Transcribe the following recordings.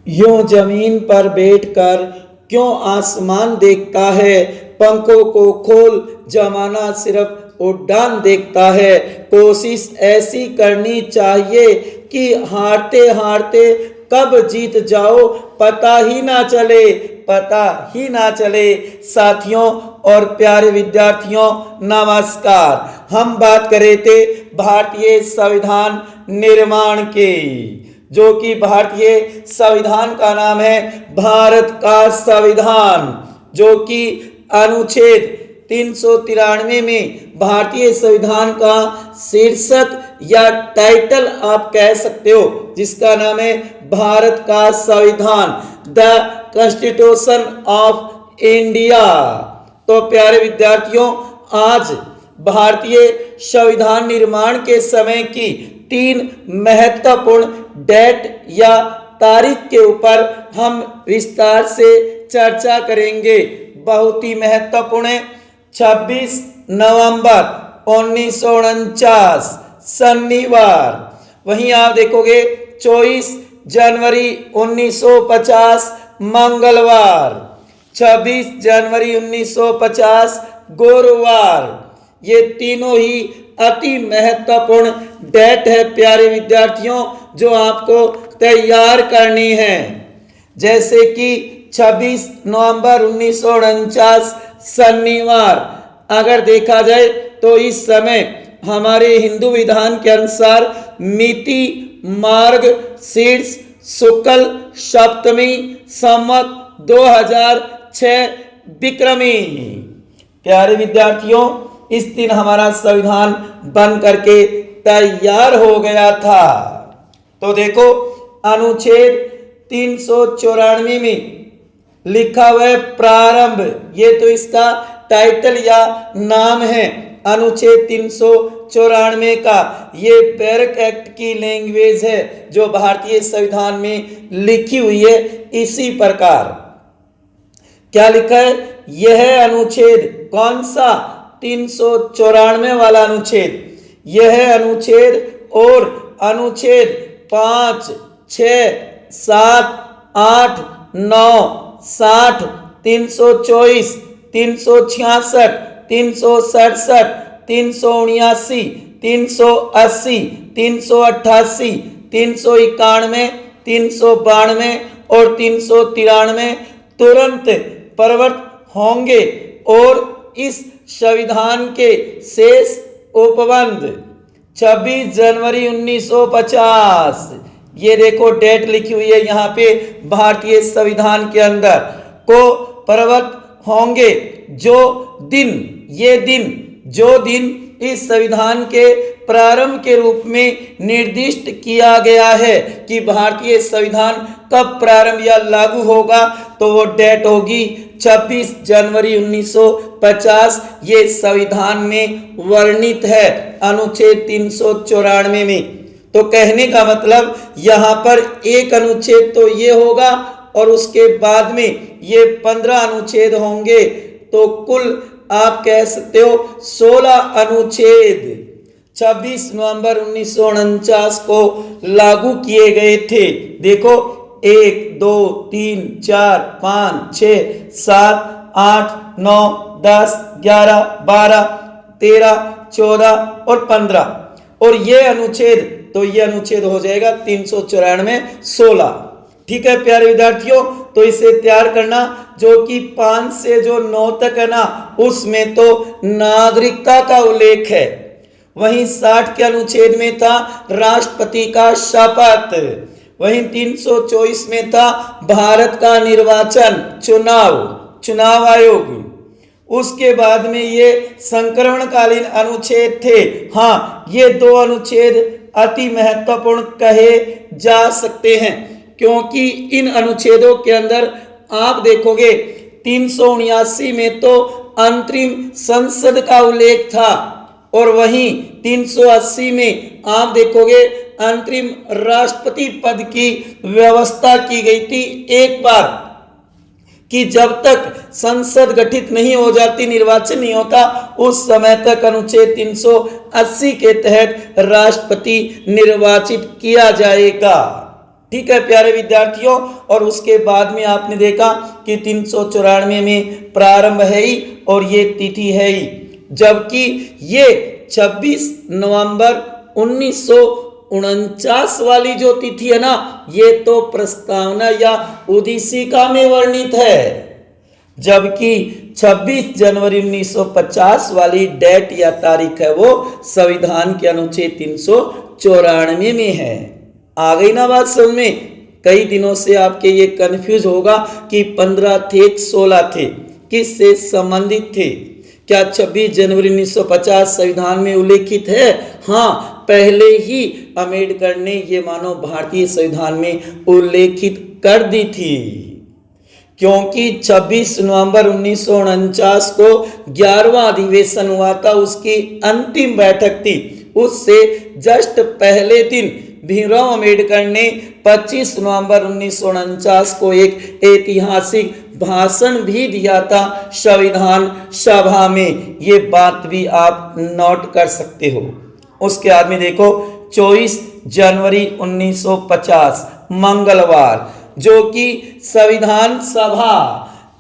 यूं जमीन पर बैठकर क्यों आसमान देखता है, पंखों को खोल जमाना सिर्फ उड़ान देखता है। कोशिश ऐसी करनी चाहिए कि हारते हारते कब जीत जाओ पता ही ना चले, पता ही ना चले। साथियों और प्यारे विद्यार्थियों नमस्कार। हम बात कर रहे थे भारतीय संविधान निर्माण के, जो कि भारतीय संविधान का नाम है भारत का संविधान, जो कि अनुच्छेद 393 में भारतीय संविधान का शीर्षक या टाइटल आप कह सकते हो, जिसका नाम है भारत का संविधान, द कॉन्स्टिट्यूशन ऑफ इंडिया। तो प्यारे विद्यार्थियों, आज भारतीय संविधान निर्माण के समय की 3 महत्वपूर्ण डेट या तारीख के ऊपर हम विस्तार से चर्चा करेंगे। बहुत ही महत्वपूर्ण है। 26 नवंबर 1949 शनिवार। वहीं आप देखोगे 24 जनवरी 1950 मंगलवार, 26 जनवरी 1950 गुरुवार। ये तीनों ही अति महत्वपूर्ण डेट है प्यारे विद्यार्थियों, जो आपको तैयार करनी है। जैसे कि 26 नवंबर 1949 शनिवार अगर देखा जाए तो इस समय हमारे हिंदू विधान के अनुसार मिति मार्ग शीर्ष शुक्ल सप्तमी संवत 2006 विक्रमी। प्यारे विद्यार्थियों, इस दिन हमारा संविधान बन करके तैयार हो गया था। तो देखो, अनुच्छेद 394 में लिखा हुआ है प्रारंभ, ये तो इसका टाइटल या नाम है अनुच्छेद 394 का। ये बैरक एक्ट की लैंग्वेज है जो भारतीय संविधान में लिखी हुई है। इसी प्रकार क्या लिखा है, यह अनुच्छेद कौन सा, 394 वाला अनुच्छेद, यह अनुच्छेद और अनुच्छेद 5, 6, 7, 8, 9, 60, 324, 366, 367, 379, 380, 388, 391, 392 और 393 तुरंत प्रवर्त होंगे और इस संविधान के शेष उपबंध 26 जनवरी 1950, ये देखो डेट लिखी हुई है यहाँ पे भारतीय संविधान के अंदर, को प्रवर्त होंगे। जो दिन इस संविधान के प्रारंभ के रूप में निर्दिष्ट किया गया है कि भारतीय संविधान कब प्रारंभ या लागू होगा, तो वो डेट होगी 26 जनवरी 1950। ये संविधान में वर्णित है अनुच्छेद 394 में। तो कहने का मतलब यहाँ पर एक अनुच्छेद तो ये होगा और उसके बाद में ये 15 अनुच्छेद होंगे, तो कुल आप कह सकते हो 16 अनुच्छेद 26 नवंबर 1949 को लागू किए गए थे। देखो 1, 2, 3, 4, 5, 6, 7, 8, 9, 10, 11, 12, 13, 14 और 15 और ये अनुच्छेद, तो ये अनुच्छेद हो जाएगा 394 16। ठीक है प्यारे विद्यार्थियों, तो इसे तैयार करना। जो कि 5 से जो 9 तक है ना, उसमें तो नागरिकता का उल्लेख है। वहीं 60 के अनुच्छेद में था राष्ट्रपति का शपथ। वहीं 324 में था भारत का निर्वाचन चुनाव आयोग। उसके बाद में ये संक्रमणकालीन अनुच्छेद थे। हाँ, ये 2 अनुच्छेद अति महत्वपूर्ण कहे जा सकते हैं, क्योंकि इन अनुच्छेदों के अंदर आप देखोगे 379 में तो अंतरिम संसद का उल्लेख था और वहीं 380 में आप देखोगे अंतरिम राष्ट्रपति पद की व्यवस्था की गई थी एक बार, कि जब तक संसद गठित नहीं हो जाती, निर्वाचन नहीं होता, उस समय तक अनुच्छेद 380 के तहत राष्ट्रपति निर्वाचित किया जाएगा। ठीक है प्यारे विद्यार्थियों। और उसके बाद में आपने देखा कि 394 में प्रारंभ है ही और ये तिथि है ही, जबकि ये 26 नवंबर 1949 वाली जो तिथि है ना, ये तो प्रस्तावना या उद्देशिका में वर्णित है, जबकि 26 जनवरी 1950 वाली डेट या तारीख है वो संविधान के अनुच्छेद 394 में है। आ गई ना बात समझ में। कई दिनों से आपके ये कंफ्यूज होगा कि 15 थे 16 थे, किससे संबंधित थे? क्या 26 जनवरी 1950 संविधान में उल्लेखित है? हाँ, पहले ही अम्बेडकर ने ये मानो भारतीय संविधान में उल्लेखित कर दी थी, क्योंकि 26 नवंबर 1949 को 11वां अधिवेशन हुआ था, उसकी अंतिम बैठक थी। उससे जस्ट पहले दिन भीमराव अम्बेडकर ने 25 नवंबर 1949 को एक ऐतिहासिक भाषण भी दिया था संविधान सभा में। ये बात भी आप नोट कर सकते हो। उसके बाद में देखो 24 जनवरी 1950 मंगलवार, जो कि संविधान सभा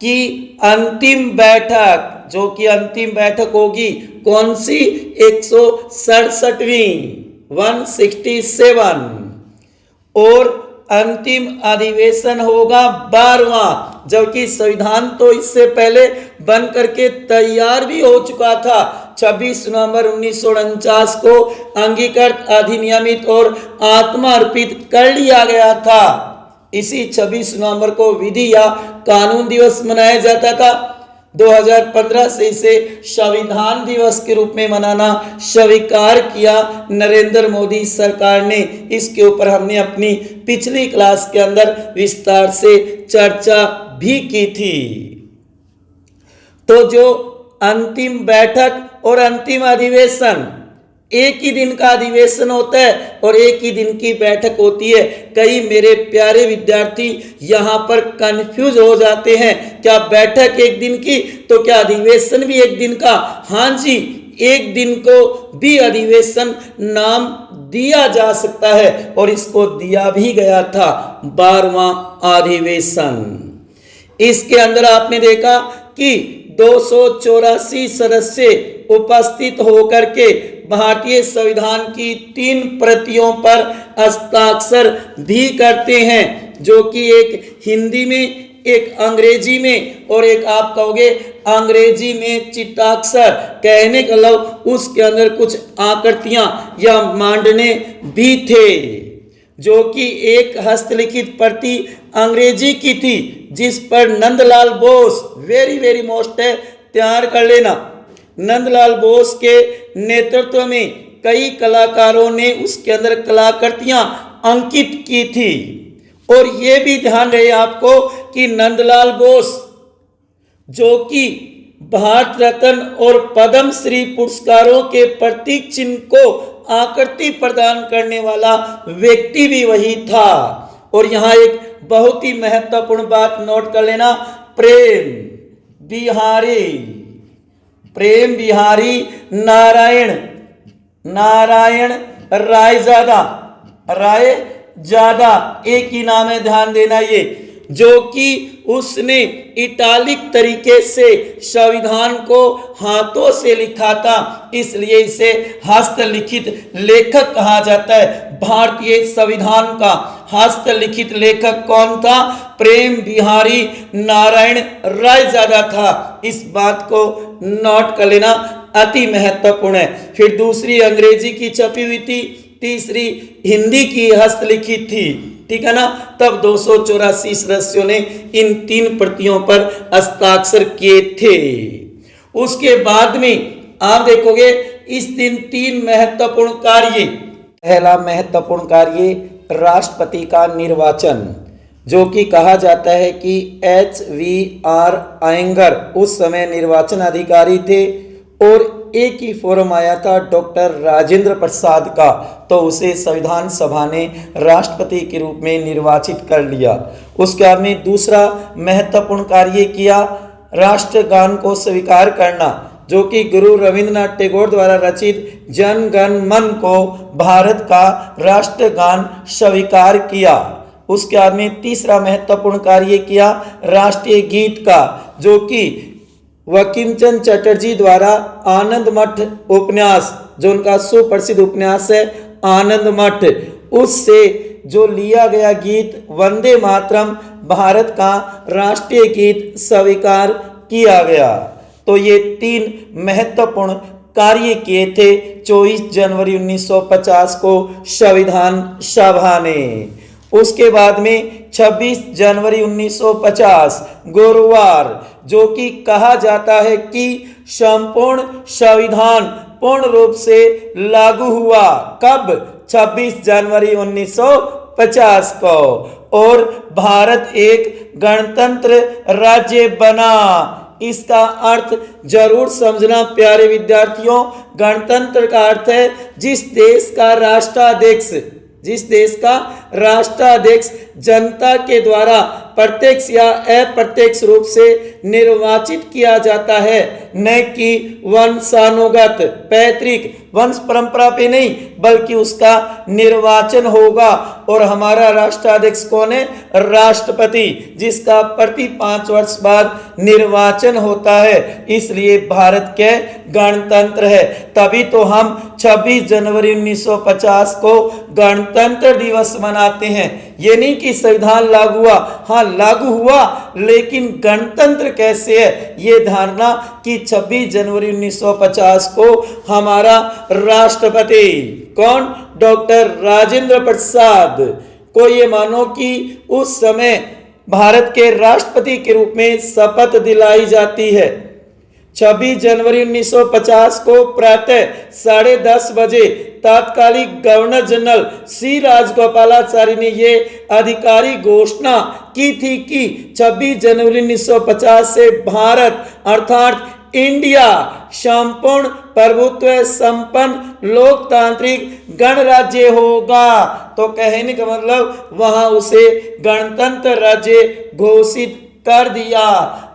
की अंतिम बैठक, जो कि अंतिम बैठक होगी कौन सी? 167वीं 167, और अंतिम अधिवेशन होगा 12वां, जबकि संविधान तो इससे पहले बन करके तैयार भी हो चुका था। 26 नवंबर 1949 को अंगीकृत, अधिनियमित और आत्मा अर्पित कर लिया गया था। इसी 26 नवंबर को विधि या कानून दिवस मनाया जाता था। 2015 से इसे संविधान दिवस के रूप में मनाना स्वीकार किया नरेंद्र मोदी सरकार ने। इसके ऊपर हमने अपनी पिछली क्लास के अंदर विस्तार से चर्चा भी की थी। तो जो अंतिम बैठक और अंतिम अधिवेशन, एक ही दिन का अधिवेशन होता है और एक ही दिन की बैठक होती है। कई मेरे प्यारे विद्यार्थी यहाँ पर कंफ्यूज हो जाते हैं, क्या बैठक एक दिन की तो क्या अधिवेशन भी एक दिन का? हाँ जी, एक दिन को भी अधिवेशन नाम दिया जा सकता है और इसको दिया भी गया था 12वां अधिवेशन। इसके अंदर आपने देखा कि 284 सदस्य उपस्थित होकर के भारतीय संविधान की 3 प्रतियों पर हस्ताक्षर भी करते हैं, जो कि एक हिंदी में, एक अंग्रेजी में और एक आप कहोगे अंग्रेजी में चित्ताक्षर। कहने का मतलब उसके अंदर कुछ आकृतियां या मांडने भी थे, जो कि एक हस्तलिखित प्रति अंग्रेजी की थी, जिस पर Nandlal Bose, very very most है, तैयार कर लेना। नंदलाल बोस के नेतृत्व में कई कलाकारों ने उसके अंदर कलाकृतियां अंकित की थी। और ये भी ध्यान रहे आपको कि नंदलाल बोस, जो कि भारत रत्न और पद्म श्री पुरस्कारों के प्रतीक चिन्ह को आकृति प्रदान करने वाला व्यक्ति भी वही था। और यहाँ एक बहुत ही महत्वपूर्ण बात नोट कर लेना, प्रेम बिहारी नारायण रायजादा, एक ही नाम है, ध्यान देना ये, जो कि उसने इटालिक तरीके से संविधान को हाथों से लिखा था, इसलिए इसे हस्तलिखित लेखक कहा जाता है। भारतीय संविधान का हस्तलिखित लेखक कौन था? प्रेम बिहारी नारायण रायजादा था। इस बात को नोट कर लेना, अति महत्वपूर्ण है। फिर दूसरी अंग्रेजी की छपी हुई थी, तीसरी हिंदी की हस्तलिखित थी, ठीक है ना। तब 284 सदस्यों ने इन 3 प्रतियों पर हस्ताक्षर किए थे। उसके बाद में आप देखोगे इस दिन 3 महत्वपूर्ण कार्य। पहला महत्वपूर्ण कार्य राष्ट्रपति का निर्वाचन, जो कि कहा जाता है कि HVR अयंगर उस समय निर्वाचन अधिकारी थे और एक ही फॉर्म आया था डॉक्टर राजेंद्र प्रसाद का, तो उसे संविधान सभा ने राष्ट्रपति के रूप में निर्वाचित कर लिया। उसके बाद में दूसरा महत्वपूर्ण कार्य किया, राष्ट्रगान को स्वीकार करना, जो कि गुरु रविंद्रनाथ टैगोर द्वारा रचित जन गण मन को भारत का राष्ट्रगान स्वीकार किया। उसके बाद में तीसरा महत्वपूर्ण कार्य किया राष्ट्रीय गीत का, जो कि बंकिमचंद्र चटर्जी द्वारा आनंद मठ उपन्यास, जो उनका सुप्रसिद्ध उपन्यास है आनंद मठ, उससे जो लिया गया गीत वंदे मातरम भारत का राष्ट्रीय गीत स्वीकार किया गया। तो ये 3 महत्वपूर्ण कार्य किए थे 24 जनवरी 1950 को संविधान सभा ने। उसके बाद में 26 जनवरी 1950 गुरुवार, जो कि कहा जाता है कि संपूर्ण संविधान पूर्ण रूप से लागू हुआ। कब? 26 जनवरी 1950 को। और भारत एक गणतंत्र राज्य बना। इसका अर्थ जरूर समझना प्यारे विद्यार्थियों। गणतंत्र का अर्थ है जिस देश का राष्ट्राध्यक्ष जनता के द्वारा प्रत्यक्ष या अप्रत्यक्ष रूप से निर्वाचित किया जाता है, न कि वंशानुगत पैतृक वंश परंपरा पे नहीं, बल्कि उसका निर्वाचन होगा। और हमारा राष्ट्राध्यक्ष कौन है? राष्ट्रपति, जिसका प्रति 5 वर्ष बाद निर्वाचन होता है। इसलिए भारत के गणतंत्र है। तभी तो हम 26 जनवरी 1950 को गणतंत्र दिवस मनाते हैं। ये नहीं कि संविधान लागू हुआ, हाँ लागू हुआ, लेकिन गणतंत्र कैसे है, ये धारणा कि 26 जनवरी 1950 को हमारा राष्ट्रपति कौन? डॉक्टर राजेंद्र प्रसाद को ये मानो कि उस समय भारत के राष्ट्रपति के रूप में शपथ दिलाई जाती है। 26 जनवरी 1950 को प्रातः 10:30 बजे तत्कालीन गवर्नर जनरल सी राजगोपालाचारी ने ये आधिकारिक घोषणा की थी कि 26 जनवरी 1950 से भारत अर्थात इंडिया संपूर्ण प्रभुत्व संपन्न लोकतांत्रिक गणराज्य होगा। तो कहने का मतलब वहां उसे गणतंत्र राज्य घोषित कर दिया।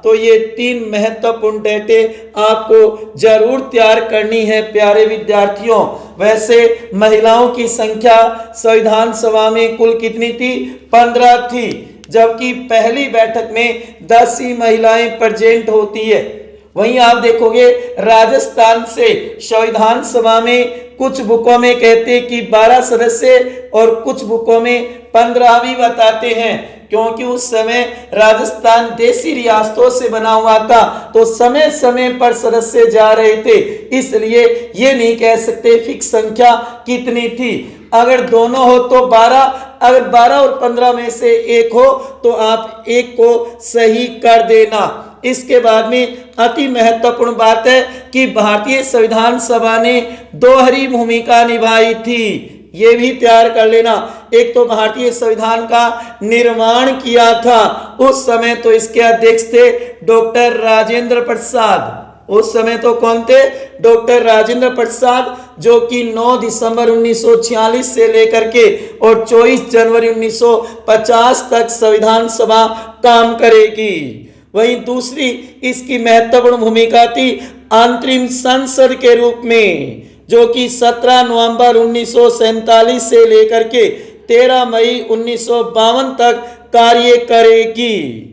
तो ये 3 महत्वपूर्ण डेटे आपको जरूर तैयार करनी है प्यारे विद्यार्थियों। वैसे महिलाओं की संख्या संविधान सभा में कुल कितनी थी? 15 थी, जबकि पहली बैठक में 10 ही महिलाएं प्रेजेंट होती है। वहीं आप देखोगे राजस्थान से संविधान सभा में कुछ बुकों में कहते हैं कि 12 सदस्य और कुछ बुकों में 15 भी बताते हैं, क्योंकि उस समय राजस्थान देसी रियासतों से बना हुआ था, तो समय समय पर सदस्य जा रहे थे। इसलिए ये नहीं कह सकते फिक्स संख्या कितनी थी। अगर दोनों हो तो 12, अगर 12 और 15 में से एक हो तो आप एक को सही कर देना। इसके बाद में अति महत्वपूर्ण बात है कि भारतीय संविधान सभा ने दोहरी भूमिका निभाई थी। ये भी तैयार कर लेना। एक तो भारतीय संविधान का निर्माण किया था, उस समय तो इसके अध्यक्ष थे डॉक्टर राजेंद्र प्रसाद। उस समय तो कौन थे? डॉक्टर राजेंद्र प्रसाद, जो कि 9 दिसंबर 1946 से लेकर के और 24 जनवरी 1950 तक संविधान सभा काम करेगी। वहीं दूसरी इसकी महत्वपूर्ण भूमिका थी अंतरिम संसद के रूप में, जो कि 17 नवंबर 1947 से लेकर के 13 मई 1952 तक कार्य करेगी।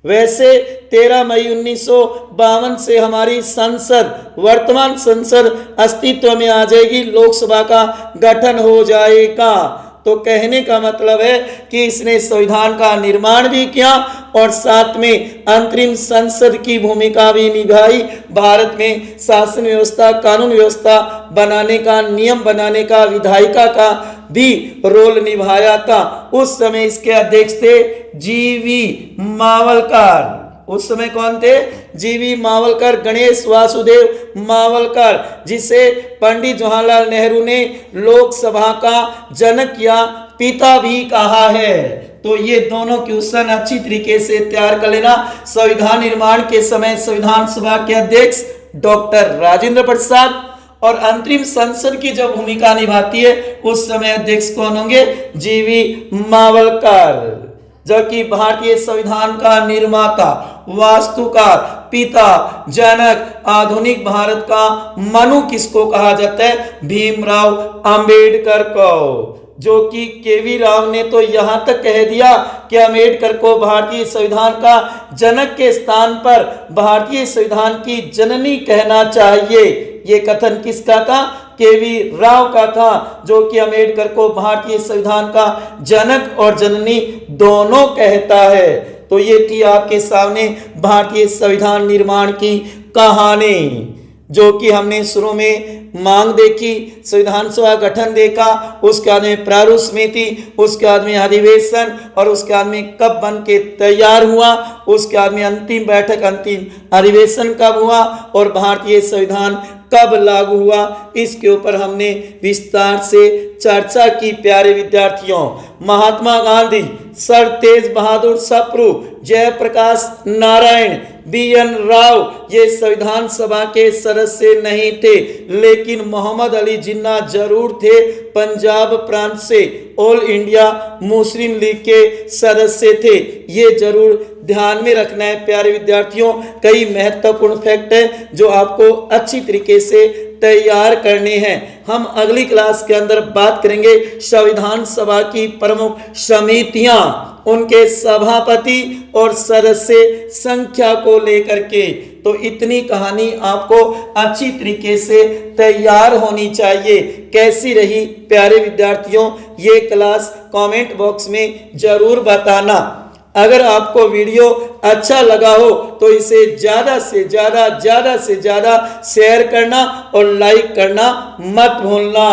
वैसे 13 मई 1952 से हमारी संसद, वर्तमान संसद अस्तित्व में आ जाएगी, लोकसभा का गठन हो जाएगा। तो कहने का मतलब है कि इसने संविधान का निर्माण भी किया और साथ में अंतरिम संसद की भूमिका भी निभाई। भारत में शासन व्यवस्था, कानून व्यवस्था बनाने का, नियम बनाने का, विधायिका का भी रोल निभाया था। उस समय इसके अध्यक्ष थे जीवी मावलकर। उस समय कौन थे? जीवी मावलकर, गणेश वासुदेव मावलकर, जिसे पंडित जवाहरलाल नेहरू ने लोकसभा का जनक या पिता भी कहा है। तो ये दोनों क्वेश्चन अच्छी तरीके से तैयार कर लेना। संविधान निर्माण के समय संविधान सभा के अध्यक्ष डॉक्टर राजेंद्र प्रसाद और अंतरिम संसद की जो भूमिका निभाती है उस समय अध्यक्ष कौन होंगे? जीवी मावलकर, जो कि भारतीय संविधान का निर्माता, वास्तुकार, पिता, जनक, आधुनिक भारत का मनु किसको कहा जाता है? भीमराव अंबेडकर को। जो कि केवी राव ने तो यहां तक कह दिया कि अम्बेडकर को भारतीय संविधान का जनक के स्थान पर भारतीय संविधान की जननी कहना चाहिए। ये कथन किसका था? केवी राव का था, जो कि अम्बेडकर को भारतीय संविधान का जनक और जननी दोनों कहता है। तो ये थी आपके सामने भारतीय संविधान निर्माण की कहानी, जो कि हमने शुरू में मांग देखी, संविधान सभा गठन देखा, उसके बाद में प्रारूप समिति, उसके बाद में अधिवेशन और उसके बाद में कब बन के तैयार हुआ, उसके बाद में अंतिम बैठक, अंतिम अधिवेशन कब हुआ और भारतीय संविधान कब लागू हुआ, इसके ऊपर हमने विस्तार से चर्चा की। प्यारे विद्यार्थियों, महात्मा गांधी, सर तेज बहादुर सप्रू, जयप्रकाश नारायण, BN राव ये संविधान सभा के सदस्य नहीं थे, लेकिन मोहम्मद अली जिन्ना जरूर थे। पंजाब प्रांत से ऑल इंडिया मुस्लिम लीग के सदस्य थे। ये जरूर ध्यान में रखना है प्यारे विद्यार्थियों। कई महत्वपूर्ण फैक्ट है जो आपको अच्छी तरीके से तैयार करने हैं। हम अगली क्लास के अंदर बात करेंगे संविधान सभा की प्रमुख समितियां, उनके सभापति और सदस्य संख्या को लेकर के। तो इतनी कहानी आपको अच्छी तरीके से तैयार होनी चाहिए। कैसी रही प्यारे विद्यार्थियों, ये क्लास कमेंट बॉक्स में जरूर बताना। अगर आपको वीडियो अच्छा लगा हो तो इसे ज्यादा से ज्यादा शेयर करना और लाइक करना मत भूलना।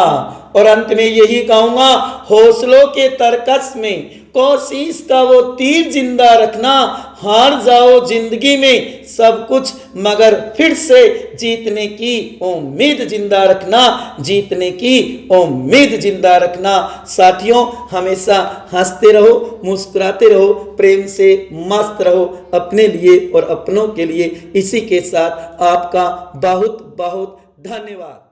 और अंत में यही कहूंगा, हौसलों के तरकस में कोशिश का वो तीर जिंदा रखना। हार जाओ जिंदगी में सब कुछ, मगर फिर से जीतने की उम्मीद जिंदा रखना, जीतने की उम्मीद जिंदा रखना। साथियों, हमेशा हंसते रहो, मुस्कुराते रहो, प्रेम से मस्त रहो अपने लिए और अपनों के लिए। इसी के साथ आपका बहुत बहुत धन्यवाद।